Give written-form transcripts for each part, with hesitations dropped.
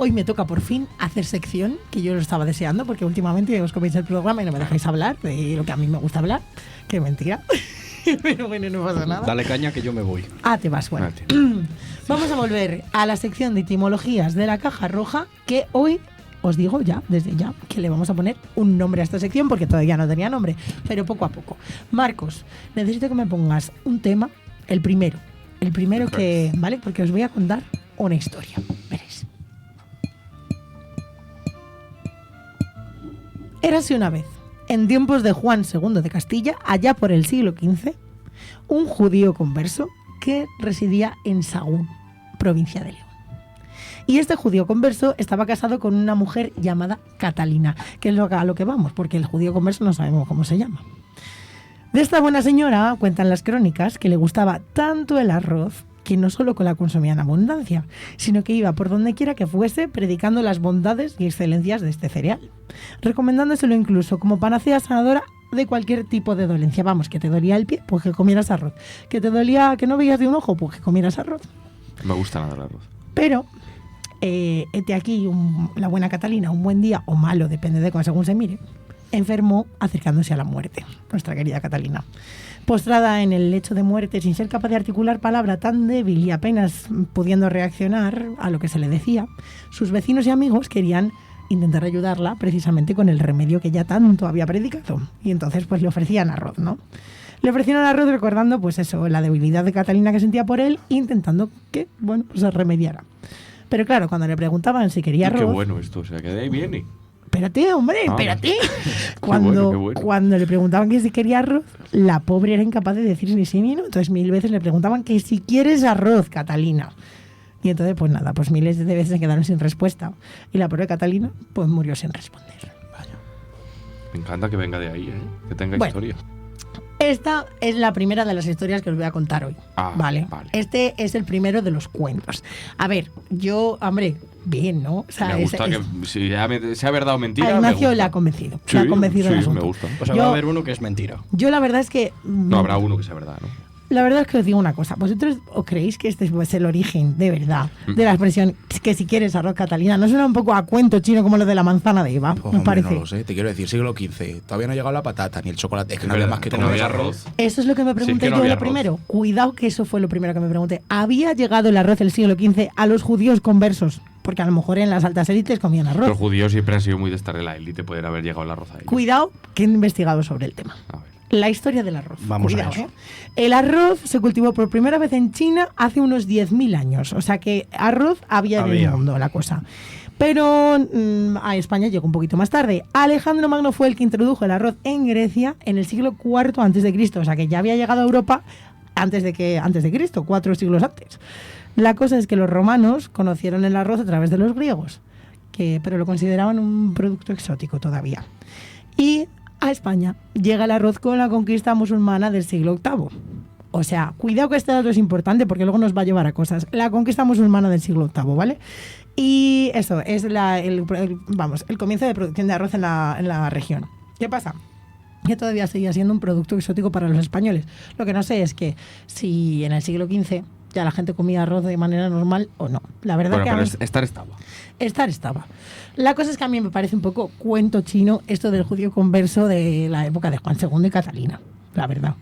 Hoy me toca por fin hacer sección, que yo lo estaba deseando, porque últimamente os coméis el programa y no me dejáis hablar de lo que a mí me gusta hablar. Qué mentira. Pero bueno, no pasa nada. Dale caña que yo me voy. Ah, te vas, bueno. Vamos a volver a la sección de etimologías de la caja roja, que hoy os digo ya, desde ya, que le vamos a poner un nombre a esta sección, porque todavía no tenía nombre, pero poco a poco. Marcos, necesito que me pongas un tema, el primero que, ¿vale? Porque os voy a contar una historia, veréis. Érase una vez, en tiempos de Juan II de Castilla, allá por el siglo XV, un judío converso que residía en Sahagún, provincia de León. Y este judío converso estaba casado con una mujer llamada Catalina, que es a lo que vamos, porque el judío converso no sabemos cómo se llama. De esta buena señora cuentan las crónicas que le gustaba tanto el arroz que no solo la consumía en abundancia, sino que iba por donde quiera que fuese predicando las bondades y excelencias de este cereal, recomendándoselo incluso como panacea sanadora de cualquier tipo de dolencia. Vamos, que te dolía el pie, pues que comieras arroz. Que te dolía que no veías de un ojo, pues que comieras arroz. Me gusta nada el arroz. Pero, hete aquí la buena Catalina, un buen día, o malo, depende de cómo según se mire, enfermó acercándose a la muerte, nuestra querida Catalina. Postrada en el lecho de muerte, sin ser capaz de articular palabra, tan débil y apenas pudiendo reaccionar a lo que se le decía, sus vecinos y amigos querían intentar ayudarla precisamente con el remedio que ya tanto había predicado. Y entonces pues le ofrecían arroz, ¿no? Le ofrecieron arroz recordando pues eso, la debilidad de Catalina que sentía por él, intentando que, bueno, pues se remediara. Pero claro, cuando le preguntaban si quería arroz... Qué bueno esto, o sea, que de ahí viene. Espérate, hombre, espérate. Qué bueno. Cuando le preguntaban que si quería arroz, la pobre era incapaz de decir ni sí ni no. Entonces 1000 veces le preguntaban que si quieres arroz, Catalina. Y entonces, pues nada, pues miles de veces se quedaron sin respuesta. Y la pobre Catalina, pues murió sin responder. Vaya. Me encanta que venga de ahí, ¿eh? Que tenga historia. Esta es la primera de las historias que os voy a contar hoy. Vale. Este es el primero de los cuentos. A ver, yo, hombre, bien, ¿no? O sea, me gusta que si sea verdad o mentira. A Ignacio le ha convencido. Sí, le ha convencido el asunto. Me gusta. O sea, va a haber uno que es mentira. Yo la verdad es que... No habrá uno que sea verdad, ¿no? La verdad es que os digo una cosa. ¿Vosotros os creéis que este es el origen, de verdad, de la expresión que si quieres arroz, Catalina? ¿No suena un poco a cuento chino como lo de la manzana de Eva? Pues, me hombre, parece. No lo sé, te quiero decir, siglo XV. Todavía no ha llegado la patata ni el chocolate. Es que no había más que comer. No había arroz. Eso es lo que me pregunté yo lo primero. Cuidado que eso fue lo primero que me pregunté. ¿Había llegado el arroz del siglo XV a los judíos conversos? Porque a lo mejor en las altas élites comían arroz. Los judíos siempre han sido muy de estar en la élite, poder haber llegado el arroz a ellos. Cuidado que he investigado sobre el tema. A ver. La historia del arroz. Vamos Cuidado, a eso. El arroz se cultivó por primera vez en China hace unos 10.000 años. O sea que arroz había en el mundo, la cosa. Pero a España llegó un poquito más tarde. Alejandro Magno fue el que introdujo el arroz en Grecia en el siglo IV a.C. O sea que ya había llegado a Europa antes de Cristo, 4 siglos antes. La cosa es que los romanos conocieron el arroz a través de los griegos, pero lo consideraban un producto exótico todavía. Y a España llega el arroz con la conquista musulmana del siglo VIII. O sea, cuidado que este dato es importante porque luego nos va a llevar a cosas. La conquista musulmana del siglo VIII, ¿vale? Y eso es el comienzo de producción de arroz en la región. ¿Qué pasa? Que todavía seguía siendo un producto exótico para los españoles. Lo que no sé es que si en el siglo XV ya la gente comía arroz de manera normal o no. La verdad Bueno, que pero estar estaba. Estaba. La cosa es que a mí me parece un poco cuento chino esto del judío converso de la época de Juan II y Catalina, la verdad.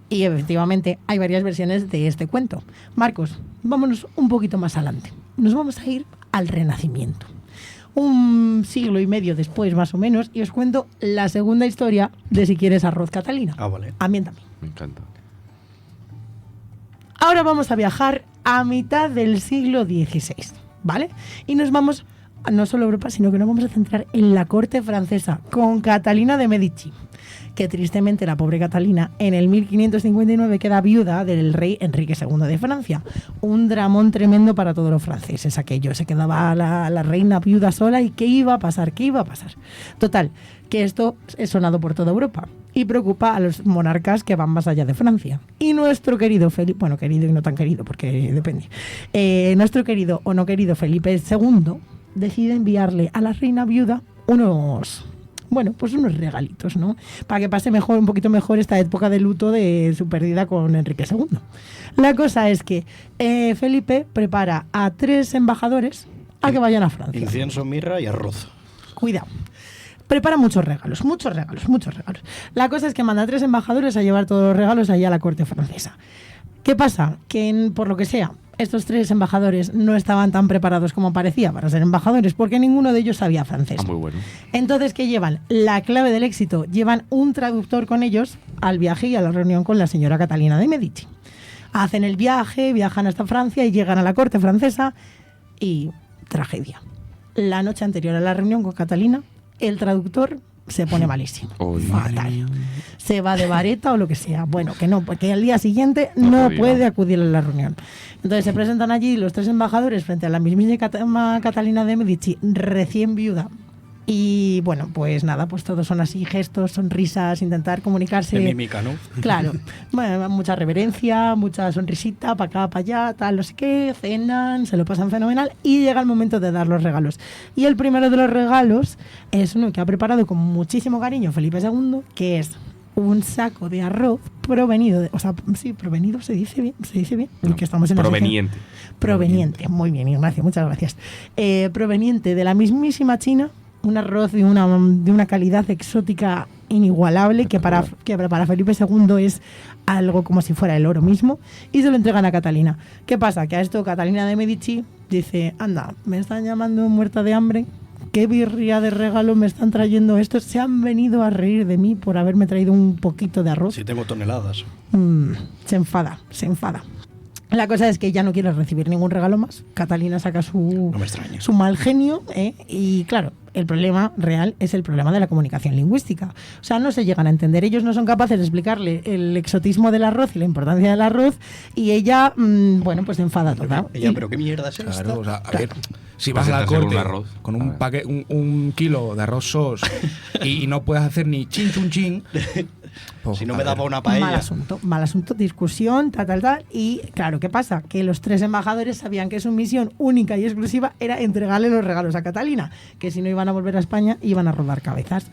Y efectivamente hay varias versiones de este cuento. Marcos, vámonos un poquito más adelante. Nos vamos a ir al Renacimiento. Un siglo y medio después, más o menos, y os cuento la segunda historia de Si quieres arroz, Catalina. Vale. Ambiéntame. Me encanta. Ahora vamos a viajar a mitad del siglo XVI, ¿vale? Y nos vamos no solo a Europa, sino que nos vamos a centrar en la corte francesa, con Catalina de Medici, que tristemente la pobre Catalina en el 1559 queda viuda del rey Enrique II de Francia. Un dramón tremendo para todos los franceses aquello. Se quedaba la reina viuda sola y ¿qué iba a pasar? Total, que esto es sonado por toda Europa y preocupa a los monarcas que van más allá de Francia. Y nuestro querido Felipe, bueno, querido y no tan querido, porque depende, nuestro querido o no querido Felipe II decide enviarle a la reina viuda unos regalitos, ¿no? Para que pase un poquito mejor esta época de luto de su pérdida con Enrique II. La cosa es que Felipe prepara a 3 embajadores a que vayan a Francia. Incienso, mirra y arroz. Cuidado. Prepara muchos regalos. La cosa es que manda a 3 embajadores a llevar todos los regalos allá a la corte francesa. ¿Qué pasa? Que por lo que sea, estos 3 embajadores no estaban tan preparados como parecía para ser embajadores, porque ninguno de ellos sabía francés. Muy bueno. Entonces, ¿qué llevan? La clave del éxito. Llevan un traductor con ellos al viaje y a la reunión con la señora Catalina de Medici. Hacen el viaje, viajan hasta Francia y llegan a la corte francesa y tragedia. La noche anterior a la reunión con Catalina, el traductor se pone malísimo. Fatal. Se va de vareta o lo que sea. Bueno, que no, porque al día siguiente no puede acudir a la reunión. Entonces se presentan allí los 3 embajadores frente a la mismísima Catalina de Medici, recién viuda. Y bueno, pues nada, pues todos son así, gestos, sonrisas, intentar comunicarse. De mímica, ¿no? Claro. Bueno, mucha reverencia, mucha sonrisita, para acá, para allá, tal, no sé qué, cenan, se lo pasan fenomenal y llega el momento de dar los regalos. Y el primero de los regalos es uno que ha preparado con muchísimo cariño Felipe II, que es un saco de arroz provenido de, o sea, sí, provenido se dice bien, No, que estamos en proveniente. Proveniente, muy bien, Ignacio, muchas gracias. Proveniente de la mismísima China, un arroz de una calidad exótica inigualable que para Felipe II es algo como si fuera el oro mismo, y se lo entregan a Catalina. ¿Qué pasa? Que a esto Catalina de Medici dice, anda, me están llamando muerta de hambre, qué birria de regalo me están trayendo estos, se han venido a reír de mí por haberme traído un poquito de arroz. Si tengo toneladas. Se enfada. La cosa es que ya no quiere recibir ningún regalo más. Catalina saca su mal genio, y claro, el problema real es el problema de la comunicación lingüística. O sea, no se llegan a entender. Ellos no son capaces de explicarle el exotismo del arroz y la importancia del arroz, y ella, bueno, pues se enfada toda. Ella, pero qué mierda es esta. Claro, o sea, a ver, si vas a la corte con un kilo de arroz sos y no puedes hacer ni chin chun chin, pues, si no me daba una paella. Mal asunto, discusión, tal. Y claro, ¿qué pasa? Que los 3 embajadores sabían que su misión única y exclusiva era entregarle los regalos a Catalina, que si no iban a volver a España iban a rodar cabezas.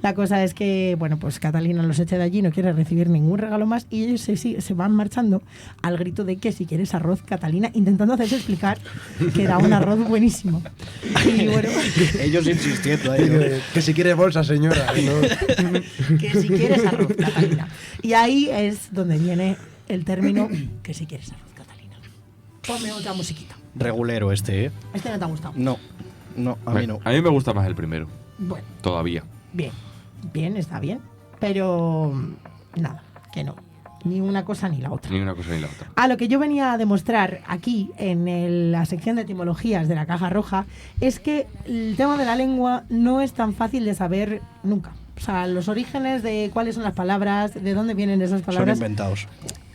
La cosa es que, bueno, pues Catalina los echa de allí, no quiere recibir ningún regalo más, y ellos se van marchando al grito de que si quieres arroz, Catalina, intentando hacerse explicar que era un arroz buenísimo. Y bueno, ellos insistiendo ahí, ¿no? Que si quieres bolsa, señora. Que si quieres arroz, Catalina. Y ahí es donde viene el término que si quieres arroz, Catalina. Ponme otra musiquita. Regulero este, ¿eh? Este no te ha gustado. No, a mí no. A mí me gusta más el primero. Bueno. Todavía. Bien, está bien. Pero nada, que no. Ni una cosa ni la otra. A lo que yo venía a demostrar aquí, en la sección de etimologías de la caja roja, es que el tema de la lengua no es tan fácil de saber nunca. O sea, los orígenes de cuáles son las palabras, de dónde vienen esas palabras. Son inventados.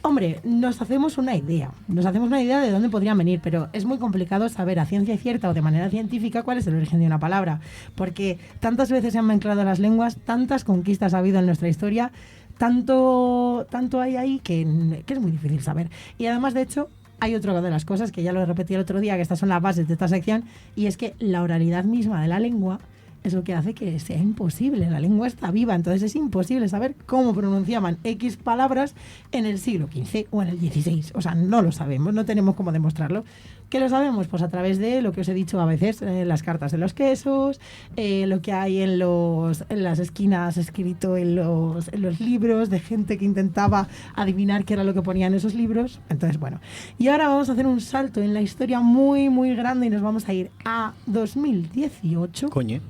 Hombre, nos hacemos una idea de dónde podrían venir, pero es muy complicado saber a ciencia cierta o de manera científica cuál es el origen de una palabra, porque tantas veces se han mezclado las lenguas, tantas conquistas ha habido en nuestra historia, tanto hay ahí que es muy difícil saber. Y además, de hecho, hay otra de las cosas que ya lo repetí el otro día, que estas son las bases de esta sección, y es que la oralidad misma de la lengua es lo que hace que sea imposible. La lengua está viva, entonces es imposible saber cómo pronunciaban X palabras en el siglo XV o en el XVI. O sea, no lo sabemos, no tenemos cómo demostrarlo. ¿Qué lo sabemos? Pues a través de lo que os he dicho a veces, las cartas de los quesos, lo que hay en las esquinas escrito en los libros de gente que intentaba adivinar qué era lo que ponía en esos libros. Entonces, bueno. Y ahora vamos a hacer un salto en la historia muy, muy grande y nos vamos a ir a 2018. Coño.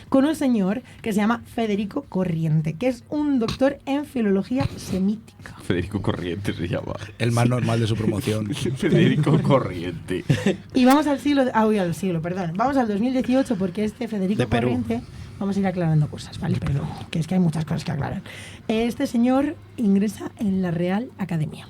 Con un señor que se llama Federico Corriente, que es un doctor en filología semítica. Federico Corriente se llama. El más normal de su promoción. Federico Corriente. Y vamos Vamos al 2018, porque Federico Corriente... Vamos a ir aclarando cosas, ¿vale? Perdón, que es que hay muchas cosas que aclarar. Este señor ingresa en la Real Academia.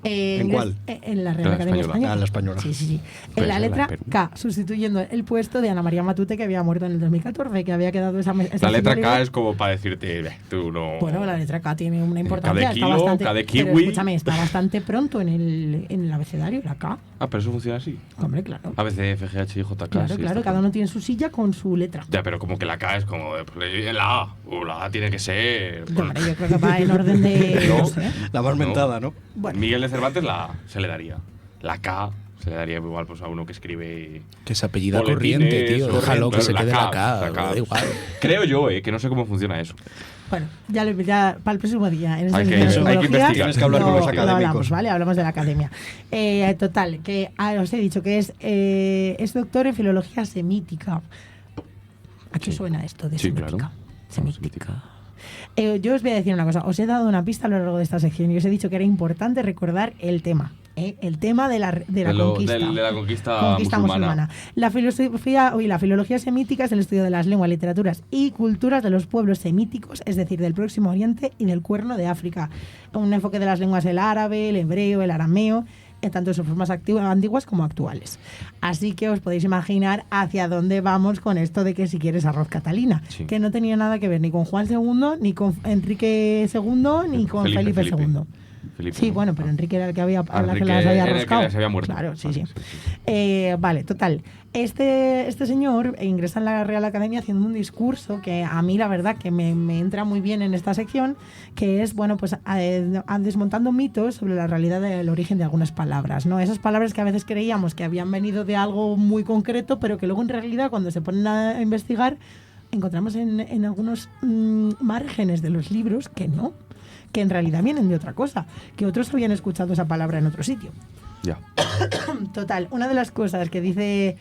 ¿En cuál? En la Real Academia Española. Ah, la española. Sí. En la letra K, sustituyendo el puesto de Ana María Matute, que había muerto en el 2014, que había quedado esa la letra K es como para decirte, tú no... Bueno, la letra K tiene una importancia. K de kilo, K de kiwi... Pero escúchame, está bastante pronto en el abecedario, la K. Ah, pero eso funciona así. Hombre, claro. A, B, C, F, G, H, I, J, K. Claro, cada uno tiene su silla con su letra. Ya, pero como que la K es como la A. La A tiene que ser... Hombre, yo creo que va en orden de... No sé. La más mentada, ¿no? Bueno. Miguel de Cervantes la A se le daría. La K Se le daría igual pues, a uno que escribe. Que se apellida Corriente, tío. Déjalo que se quede la K. Da igual. Creo yo, que no sé cómo funciona eso. Bueno, ya para el próximo día. En hay que investigar. Tienes que hablar con los académicos. Hablamos, ¿vale? Hablamos de la academia. Total, que os he dicho que es doctor en filología semítica. ¿A qué suena esto de semítica? Claro. Semítica. Yo os voy a decir una cosa. Os he dado una pista a lo largo de esta sección y os he dicho que era importante recordar el tema. El tema de la conquista. De la conquista musulmana. La filología semítica es el estudio de las lenguas, literaturas y culturas de los pueblos semíticos, es decir, del Próximo Oriente y del Cuerno de África. Un enfoque de las lenguas el árabe, el hebreo, el arameo, tanto en sus formas antiguas como actuales. Así que os podéis imaginar hacia dónde vamos con esto de que si quieres arroz Catalina, que no tenía nada que ver ni con Juan II, ni con Enrique II, ni con Felipe II. Sí, bueno, pero Enrique era el que había las había rascado. Se había muerto. Claro, sí. Vale, total. Este señor ingresa en la Real Academia haciendo un discurso que a mí la verdad que me entra muy bien en esta sección, que es, bueno, pues desmontando mitos sobre la realidad del origen de algunas palabras, ¿no? Esas palabras que a veces creíamos que habían venido de algo muy concreto, pero que luego en realidad cuando se ponen a investigar encontramos en algunos márgenes de los libros que no, que en realidad vienen de otra cosa, que otros habían escuchado esa palabra en otro sitio. Ya. Total, una de las cosas que dice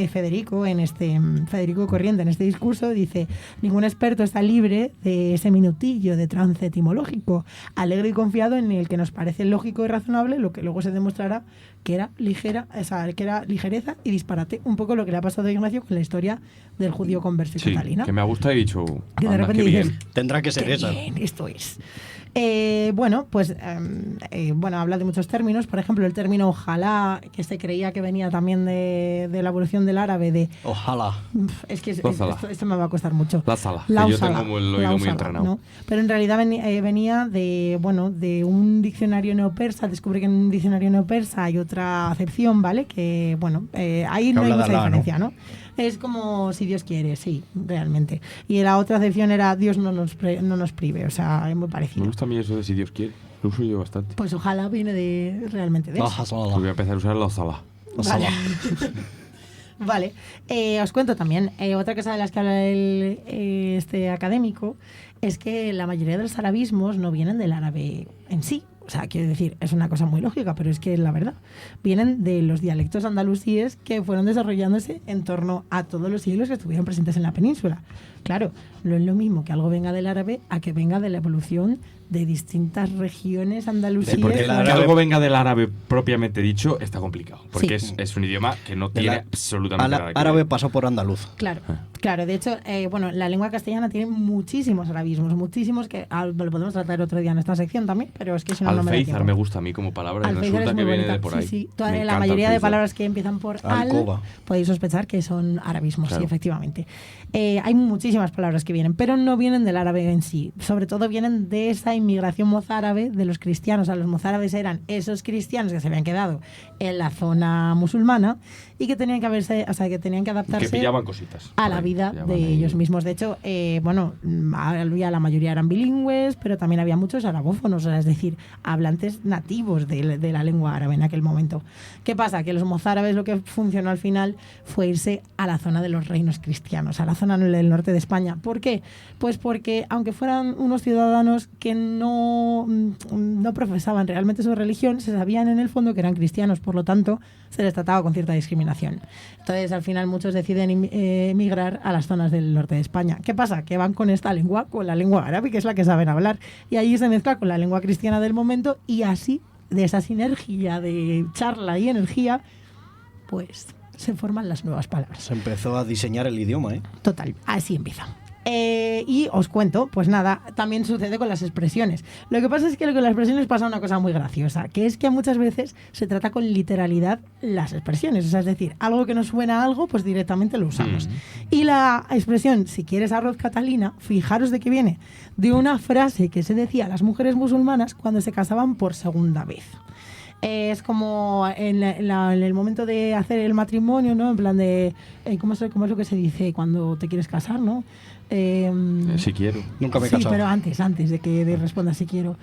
Federico Corriente en este discurso, dice: ningún experto está libre de ese minutillo de trance etimológico, alegre y confiado en el que nos parece lógico y razonable, lo que luego se demostrará que era ligereza y disparate, un poco lo que le ha pasado a Ignacio con la historia del judío converso y Catalina. Que me ha gustado y he dicho, que de repente dices, tendrá que ser esa. Bien, esto es. Habla de muchos términos. Por ejemplo, el término ojalá, que se creía que venía también de la evolución del árabe de... Ojalá. Es que esto me va a costar mucho. La yo tengo el oído muy entrenado. ¿no? Pero en realidad venía de un diccionario neopersa. Descubre que en un diccionario neopersa hay otra acepción, ¿vale? Que, ahí no hay mucha diferencia, ¿no? Es como si Dios quiere, sí, realmente. Y la otra acepción era Dios no nos prive, o sea, es muy parecido. Me gusta a mí eso de si Dios quiere, lo uso yo bastante. Pues ojalá viene realmente de eso. Voy a empezar a usar la ojalá. Vale, os cuento también, otra cosa de las que habla este académico es que la mayoría de los arabismos no vienen del árabe en sí. O sea, quiero decir, es una cosa muy lógica, pero es que es la verdad. Vienen de los dialectos andalusíes que fueron desarrollándose en torno a todos los siglos que estuvieron presentes en la península. Claro, no es lo mismo que algo venga del árabe a que venga de la evolución de distintas regiones andalusíes. Porque que algo venga del árabe propiamente dicho está complicado, porque es un idioma que no tiene absolutamente nada que ver. Árabe pasó por andaluz. Claro, de hecho, la lengua castellana tiene muchísimos arabismos, muchísimos que lo podemos tratar otro día en esta sección también, pero es que si no, no me da tiempo. Alféizar me gusta a mí como palabra y resulta que viene de por ahí. Sí. La mayoría de palabras que empiezan por podéis sospechar que son arabismos, claro. Sí, efectivamente. Hay muchísimas palabras que vienen, pero no vienen del árabe en sí. Sobre todo vienen de esa inmigración mozárabe de los cristianos. O sea, los mozárabes eran esos cristianos que se habían quedado en la zona musulmana y que tenían que adaptarse que pillaban cositas a la vida de ellos mismos. De hecho, la mayoría eran bilingües, pero también había muchos arabófonos, es decir, hablantes nativos de la lengua árabe en aquel momento. ¿Qué pasa? Que los mozárabes lo que funcionó al final fue irse a la zona de los reinos cristianos, a la zona del norte de España. ¿Por qué? Pues porque aunque fueran unos ciudadanos que no profesaban realmente su religión, se sabían en el fondo que eran cristianos, por lo tanto se les trataba con cierta discriminación. Entonces al final muchos deciden emigrar a las zonas del norte de España. ¿Qué pasa? Que van con esta lengua, con la lengua árabe, que es la que saben hablar, y allí se mezcla con la lengua cristiana del momento, y así, de esa sinergia de charla y energía, pues se forman las nuevas palabras. Se empezó a diseñar el idioma, ¿eh? Total, así empieza. Y os cuento, pues nada, también sucede con las expresiones. Lo que pasa es que con las expresiones pasa una cosa muy graciosa, que es que muchas veces se trata con literalidad las expresiones. O sea, es decir, algo que nos suena a algo, pues directamente lo usamos. Y la expresión, si quieres arroz Catalina, fijaros de qué viene. De una frase que se decía a las mujeres musulmanas cuando se casaban por segunda vez. Es como en el momento de hacer el matrimonio, ¿no? En plan de... ¿cómo es lo que se dice cuando te quieres casar, no? Si quiero. Nunca me he casado. Sí, pero antes de que respondas si quiero.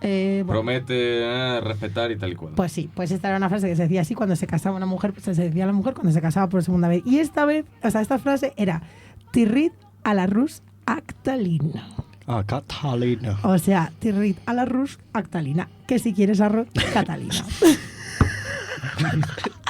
Bueno, promete respetar y tal y cual. pues sí, pues esta era una frase que se decía así cuando se casaba una mujer, pues se decía a la mujer cuando se casaba por segunda vez. Y esta vez, o sea, esta frase era tirrit a la rus actalina. Ah, Catalina. O sea, tirrit a la rus actalina. Que si quieres arroz, Catalina.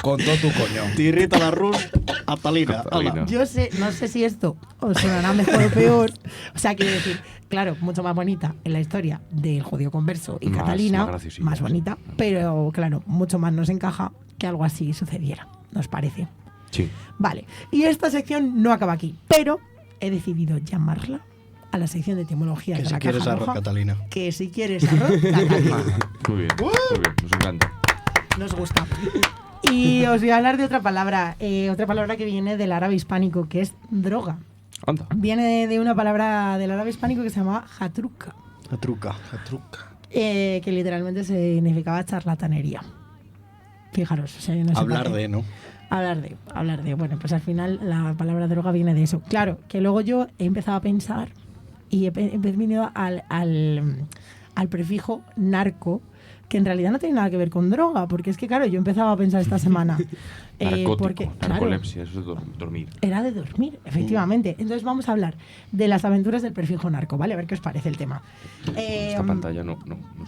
Con todo tu coño. Tirrita la Rus, Catalina. Catalina. Yo no sé si esto os sonará mejor o peor. O sea, quiero decir, claro, mucho más bonita en la historia del judío converso y Catalina, más bonita, pero claro, mucho más nos encaja que algo así sucediera, ¿nos parece? Sí. Vale, y esta sección no acaba aquí, pero he decidido llamarla a la sección de etimología Que de si la quieres Caja arroz, Roja, Catalina. que si quieres arroz, Catalina. Muy bien, nos encanta. Nos gusta. Y os voy a hablar de otra palabra que viene del árabe hispánico, que es droga. Anda. Viene de una palabra del árabe hispánico que se llamaba jatruca, Atruca. que literalmente significaba charlatanería. Fijaros, o sea, yo no sé Hablar por qué. de, ¿no? Hablar de. Bueno, pues al final la palabra droga viene de eso. Claro, que luego yo he empezado a pensar y he venido al prefijo narco, que en realidad no tiene nada que ver con droga, porque es que, claro, yo empezaba a pensar esta semana. Narcótico, claro, narcolepsia, eso es dormir. era de dormir, efectivamente. Entonces vamos a hablar de las aventuras del prefijo narco, ¿vale? A ver qué os parece el tema. Esta pantalla no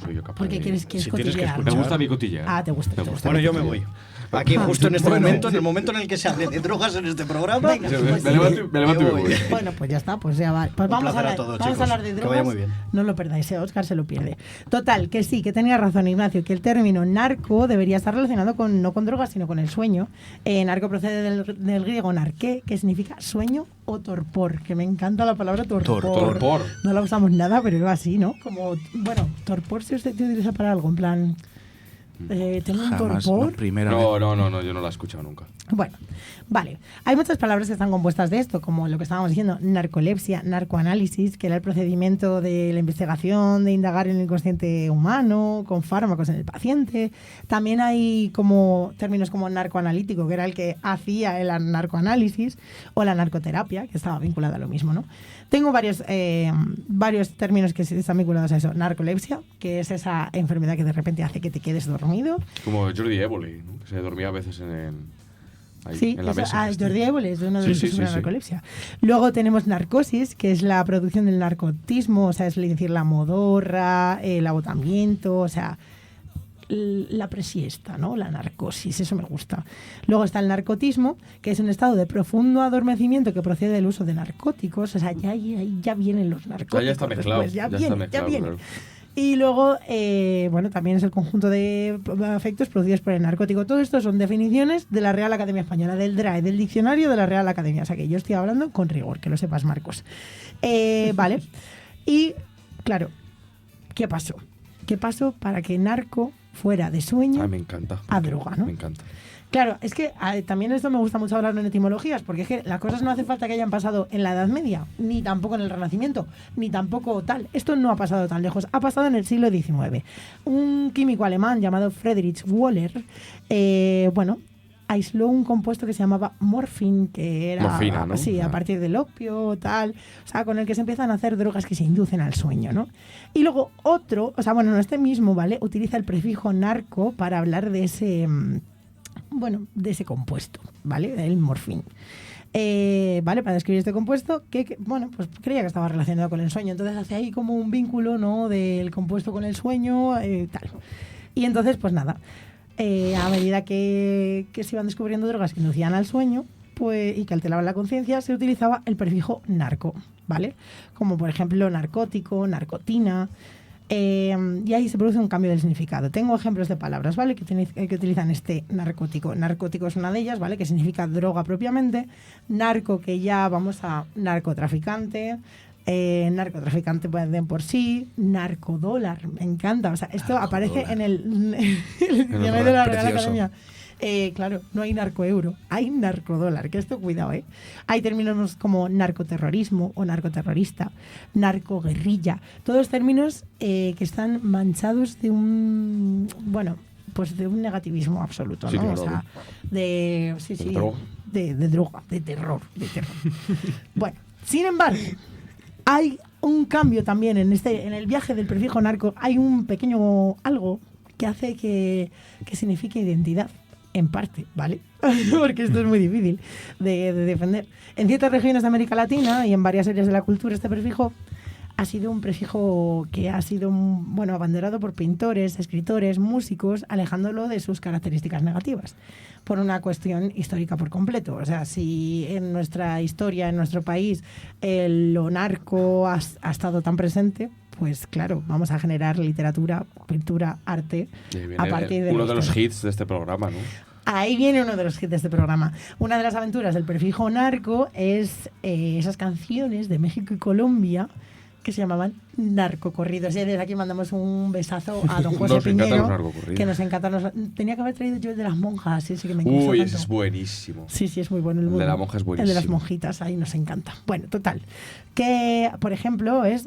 soy yo capaz Porque de... quieres Si tienes que cotillear. Me gusta mi cotilla. Ah, te gusta. Me gusta. Bueno, yo me voy. Aquí, justo en este Bueno. momento, en el momento en el que se hable de drogas en este programa. Venga, Me pues levanto y me voy. Bueno, pues ya está, pues ya va. Pues Un vamos a placer a hablar, todos, vamos chicos. a hablar de Que drogas. vaya muy bien. No lo perdáis, Óscar se lo pierde. Total, que sí, que tenía razón Ignacio, que el término narco debería estar relacionado no con drogas, sino con el sueño. Narco procede del griego narqué, que significa sueño o torpor, que me encanta la palabra torpor. Torpor. No la usamos nada, pero es así, ¿no? Como, bueno, torpor se utiliza para algo, en plan... tengo un Jamás, torpor. no, primera vez. No, yo no la he escuchado nunca. Bueno, vale. Hay muchas palabras que están compuestas de esto, como lo que estábamos diciendo, narcolepsia, narcoanálisis, que era el procedimiento de la investigación, de indagar en el inconsciente humano, con fármacos en el paciente. También hay como términos como narcoanalítico, que era el que hacía el narcoanálisis, o la narcoterapia, que estaba vinculada a lo mismo, ¿no? Tengo varios términos que están vinculados a eso. Narcolepsia, que es esa enfermedad que de repente hace que te quedes dormido. Como Jordi Évole, ¿no? Que se dormía a veces Sí, en la mesa. Jordi Évole es uno de los que sufre sí. narcolepsia. Luego tenemos narcosis, que es la producción del narcotismo, o sea, es decir, la modorra, el agotamiento, o sea, la presiesta, ¿no? La narcosis, eso me gusta. Luego está el narcotismo, que es un estado de profundo adormecimiento que procede del uso de narcóticos, o sea, ya vienen los narcóticos. Ya está mezclado. Después, ya está viene. mezclado. Y luego, bueno, también es el conjunto de efectos producidos por el narcótico. Todo esto son definiciones de la Real Academia Española, del DRAE, del diccionario de la Real Academia. O sea que yo estoy hablando con rigor, que lo sepas, Marcos. Vale. Y, claro, ¿qué pasó? ¿Qué pasó para que narco fuera de sueño me encanta. a droga, ¿no? Me encanta. Claro, es que también esto me gusta mucho hablarlo en etimologías, porque es que las cosas no hace falta que hayan pasado en la Edad Media, ni tampoco en el Renacimiento, ni tampoco tal. Esto no ha pasado tan lejos, ha pasado en el siglo XIX. Un químico alemán llamado Friedrich Wöhler, aisló un compuesto que se llamaba morfín, que era Morfina, ¿no? sí, a partir del opio, tal, o sea, con el que se empiezan a hacer drogas que se inducen al sueño, ¿no? Y luego otro, o sea, bueno, no este mismo, ¿vale? Utiliza el prefijo narco para hablar de ese de ese compuesto, ¿vale? El morfín. ¿Vale? Para describir este compuesto que, pues creía que estaba relacionado con el sueño. Entonces hace ahí como un vínculo, ¿no? Del compuesto con el sueño, tal. Y entonces, pues nada, a medida que se iban descubriendo drogas que inducían al sueño, pues, y que alteraban la conciencia, se utilizaba el prefijo narco, ¿vale? Como por ejemplo narcótico, narcotina. Y ahí se produce un cambio del significado. Tengo ejemplos de palabras, ¿vale? Que utilizan este narcótico. Narcótico es una de ellas, ¿vale? Que significa droga propiamente. Narco, que ya vamos a narcotraficante. Narcotraficante pueden por sí. Narcodólar, me encanta. O sea, esto aparece en el diccionario de la Real Academia. Claro, no hay narcoeuro, hay narcodólar, que esto cuidado, ¿eh? Hay términos como narcoterrorismo o narcoterrorista, narcoguerrilla, todos términos que están manchados de pues de un negativismo absoluto, Sí, ¿no? claro. O sea, de droga. de droga, de terror. Bueno, sin embargo, hay un cambio también en el viaje del prefijo narco, hay un pequeño algo que hace que signifique identidad, en parte, ¿vale? Porque esto es muy difícil de defender. En ciertas regiones de América Latina y en varias áreas de la cultura, este prefijo ha sido un prefijo que ha sido abanderado por pintores, escritores, músicos, alejándolo de sus características negativas, por una cuestión histórica por completo. O sea, si en nuestra historia, en nuestro país, lo narco ha estado tan presente, pues claro, vamos a generar literatura, pintura, arte a partir de uno de los hits de este programa, ¿no? Ahí viene uno de los hits de este programa. Una de las aventuras del prefijo narco es esas canciones de México y Colombia que se llamaban narcocorridos. Y desde aquí mandamos un besazo a don José Piñero, que nos encanta. Tenía que haber traído yo el de las monjas, sí que me encanta. Uy, ese es buenísimo. Sí, es muy bueno. El de la monja es buenísimo. El de las monjitas, ahí nos encanta. Bueno, total. Que, por ejemplo, es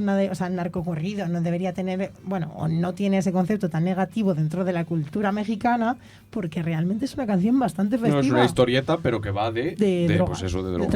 una de... O sea, narcocorrido no debería tener... Bueno, o no tiene ese concepto tan negativo dentro de la cultura mexicana, porque realmente es una canción bastante festiva. No, es una historieta, pero que va de drogas, pues eso, de drogas.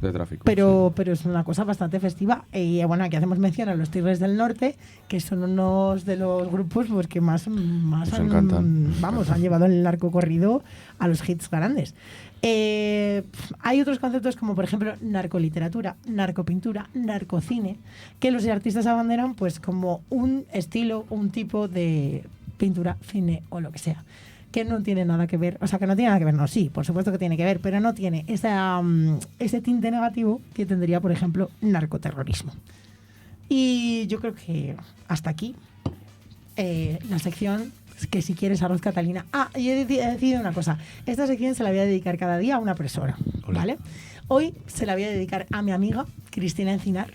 De tráfico. Pero es una cosa bastante festiva. Y bueno, aquí hacemos mención a los Tigres del Norte, que son unos de los grupos pues, que más encantan. Han llevado el narcocorrido a los hits grandes. Hay otros conceptos como, por ejemplo, narcoliteratura, narcopintura, narcocine, que los artistas abanderan pues como un estilo, un tipo de pintura, cine o lo que sea, que no tiene nada que ver, no, sí, por supuesto que tiene que ver, pero no tiene ese tinte negativo que tendría, por ejemplo, narcoterrorismo. Y yo creo que hasta aquí la sección que si quieres arroz Catalina. Y he decidido una cosa. Esta sección se la voy a dedicar cada día a una persona, ¿vale? Hoy se la voy a dedicar a mi amiga Cristina Encinar,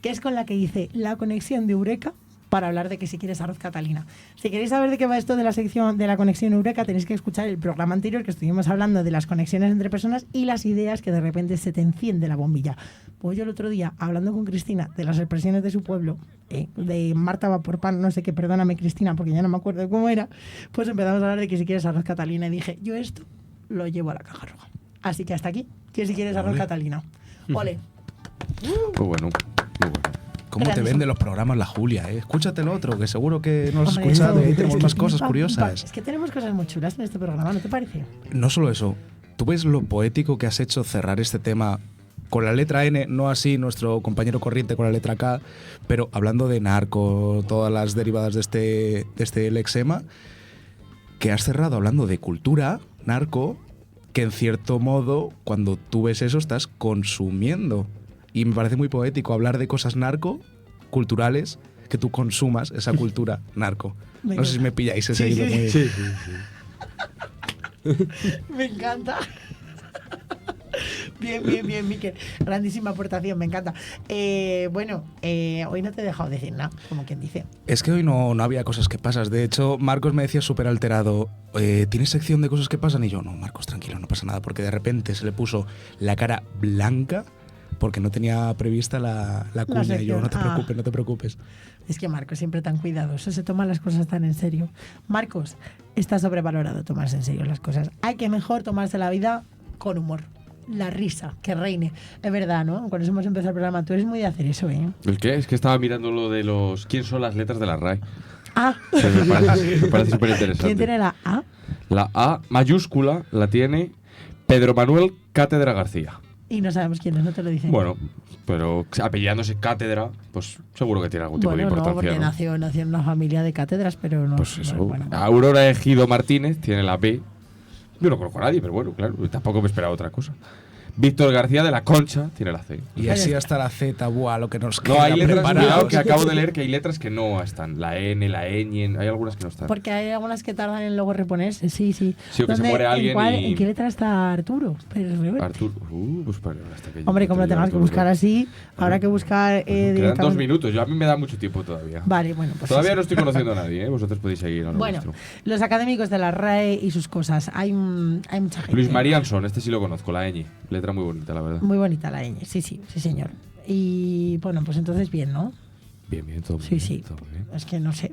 que es con la que hice la conexión de Eureka para hablar de que si quieres arroz Catalina. Si queréis saber de qué va esto de la sección de la conexión Eureka, tenéis que escuchar el programa anterior que estuvimos hablando de las conexiones entre personas y las ideas que de repente se te enciende la bombilla. Pues yo el otro día, hablando con Cristina de las expresiones de su pueblo, de Marta va por pan, no sé qué, perdóname Cristina, porque ya no me acuerdo de cómo era, pues empezamos a hablar de que si quieres arroz Catalina y dije, yo esto lo llevo a la caja roja. Así que hasta aquí, que si quieres arroz Catalina. Ole. Muy bueno. ¿Cómo te vende los programas la Julia? Escúchate el otro, que seguro que no has escuchado y ahí tenemos más cosas curiosas. Es que tenemos cosas muy chulas en este programa, ¿no te parece? No solo eso, ¿tú ves lo poético que has hecho cerrar este tema con la letra N, no así nuestro compañero corriente con la letra K, pero hablando de narco, todas las derivadas de este lexema, que has cerrado hablando de cultura, narco, que en cierto modo, cuando tú ves eso, estás consumiendo. Y me parece muy poético hablar de cosas narco, culturales, que tú consumas esa cultura narco. No sé si me pilláis ese hilo muy... Sí. Me encanta. Bien, Miquel. Grandísima aportación, me encanta. Hoy no te he dejado decir nada, como quien dice. Es que hoy no había cosas que pasas. De hecho, Marcos me decía súper alterado, ¿tienes sección de cosas que pasan? Y yo, no, Marcos, tranquilo, no pasa nada. Porque de repente se le puso la cara blanca porque no tenía prevista la cuña. Y yo, no te preocupes. Es que Marcos siempre tan cuidadoso, se toma las cosas tan en serio. Marcos, está sobrevalorado tomarse en serio las cosas. Hay que mejor tomarse la vida con humor. La risa, que reine. Es verdad, ¿no? Cuando hemos empezado el programa, tú eres muy de hacer eso, ¿eh? ¿El qué? Es que estaba mirando lo de los... ¿Quién son las letras de la RAE? Me parece súper interesante. ¿Quién tiene la A? La A mayúscula la tiene Pedro Manuel Cátedra García. Y no sabemos quién es, no te lo dicen. Bueno, pero apellidándose Cátedra, pues seguro que tiene algún tipo de importancia. No, porque nació en una familia de cátedras, pero no... Pues eso. Bueno. Aurora Ejido Martínez tiene la B. Yo no conozco a nadie, pero bueno, claro, tampoco me esperaba otra cosa. Víctor García de la Concha tiene la C. Y así hasta la Z, buah, lo que nos queda. No, hay letras, cuidado, que acabo de leer que hay letras que no están. La N, la ñ, hay algunas que no están. Porque hay algunas que tardan en luego reponerse, sí. Sí, o que se muere alguien ¿En qué letra está Arturo? Arturo, pues para hasta que... Hombre, como lo tengas que buscar así, habrá que buscar... Quedan 2 minutos, a mí me da mucho tiempo todavía. Vale, bueno, pues... Todavía no estoy conociendo a nadie, vosotros podéis seguir a lo vuestro. Los académicos de la RAE y sus cosas, hay mucha gente. Luis María Anson, este sí lo conozco, la ñ, letra muy bonita, la verdad. Muy bonita la ñ, sí, señor. Y bueno, pues entonces bien, ¿no? Bien, bien, todo muy Sí, bien, sí. todo muy bien. Es que no sé.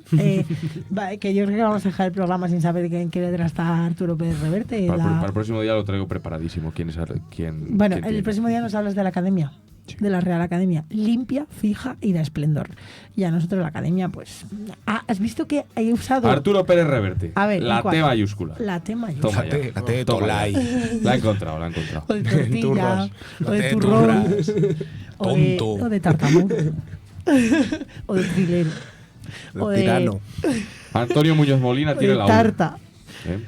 Que yo creo que vamos a dejar el programa sin saber quién quiere detrás está Arturo Pérez Reverte. Para el próximo día lo traigo preparadísimo. ¿Quién es quién? Bueno, quién el tiene? próximo día nos hablas de la academia. Sí. De la Real Academia. Limpia, fija y de esplendor. Y a nosotros la academia, pues. ¿Has visto que he usado. Arturo Pérez Reverte. A ver, la ¿en cuál? T mayúscula. La T mayúscula. Toma La ya. T, la T de Toma Tolai. ya. La he encontrado, la he encontrado. O de tortilla. Turras. O de La T de turrón. turras. Tonto. O de tartamudo. O de trilero. O de tirano. Antonio Muñoz Molina o tiene de la U. tarta.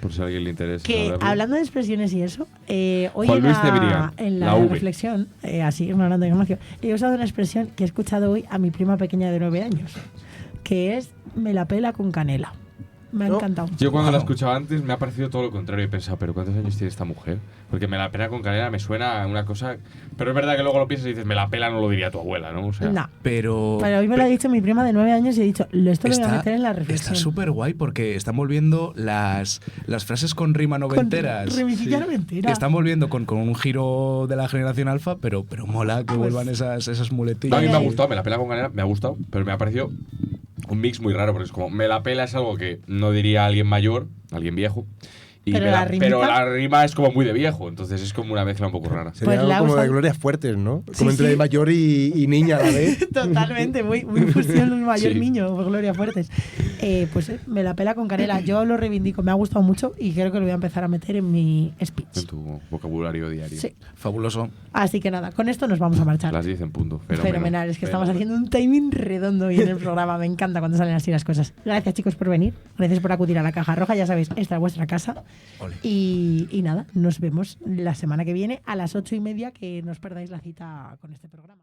Por si a alguien le interesa. Que saberlo. hablando de expresiones y eso, hoy Juan en Luis la, Cebrián, en la la V. reflexión, así ignorando a Ignacio, he usado una expresión que he escuchado hoy a mi prima pequeña de 9 años, que es me la pela con canela. Me ha ¿No? encantado. Yo cuando la Wow. escuchaba antes me ha parecido todo lo contrario. He pensado, ¿pero cuántos años tiene esta mujer? Porque me la pela con canela me suena a una cosa. Pero es verdad que luego lo piensas y dices, me la pela no lo diría tu abuela, ¿no? O sea, No. Pero Pero hoy me lo ha dicho mi prima de 9 años y he dicho, esto lo voy a meter en la está reflexión. súper guay porque están volviendo las frases con rima noventeras. Rimisilla noventera. Están volviendo con un giro de la generación alfa, pero mola que vuelvan esas muletillas. a mí me ha gustado, me la pela con canela, me ha gustado, pero me ha parecido un mix muy raro, porque es como, me la pela es algo que no diría alguien mayor, alguien viejo. Y Pero la rimita- pero la rima es como muy de viejo, entonces es como una mezcla un poco rara. Pues Sería le algo ha como de gustado. Gloria Fuertes, ¿no? Sí, Como entre sí. mayor y niña a la vez. Totalmente, muy fusión un mayor Sí. niño, Gloria Fuertes. Pues me la pela con canela. Yo lo reivindico, me ha gustado mucho y creo que lo voy a empezar a meter en mi En speech. tu vocabulario diario. Sí. Fabuloso. Así que nada, con esto nos vamos a marchar. Las 10 en punto. Fenomenal, es que estamos haciendo un timing redondo hoy en el programa. Me encanta cuando salen así las cosas. Gracias, chicos, por venir. Gracias por acudir a la Caja Roja. Ya sabéis, esta es vuestra casa. Ole. Y nada, nos vemos la semana que viene a las 8:30, que no os perdáis la cita con este programa.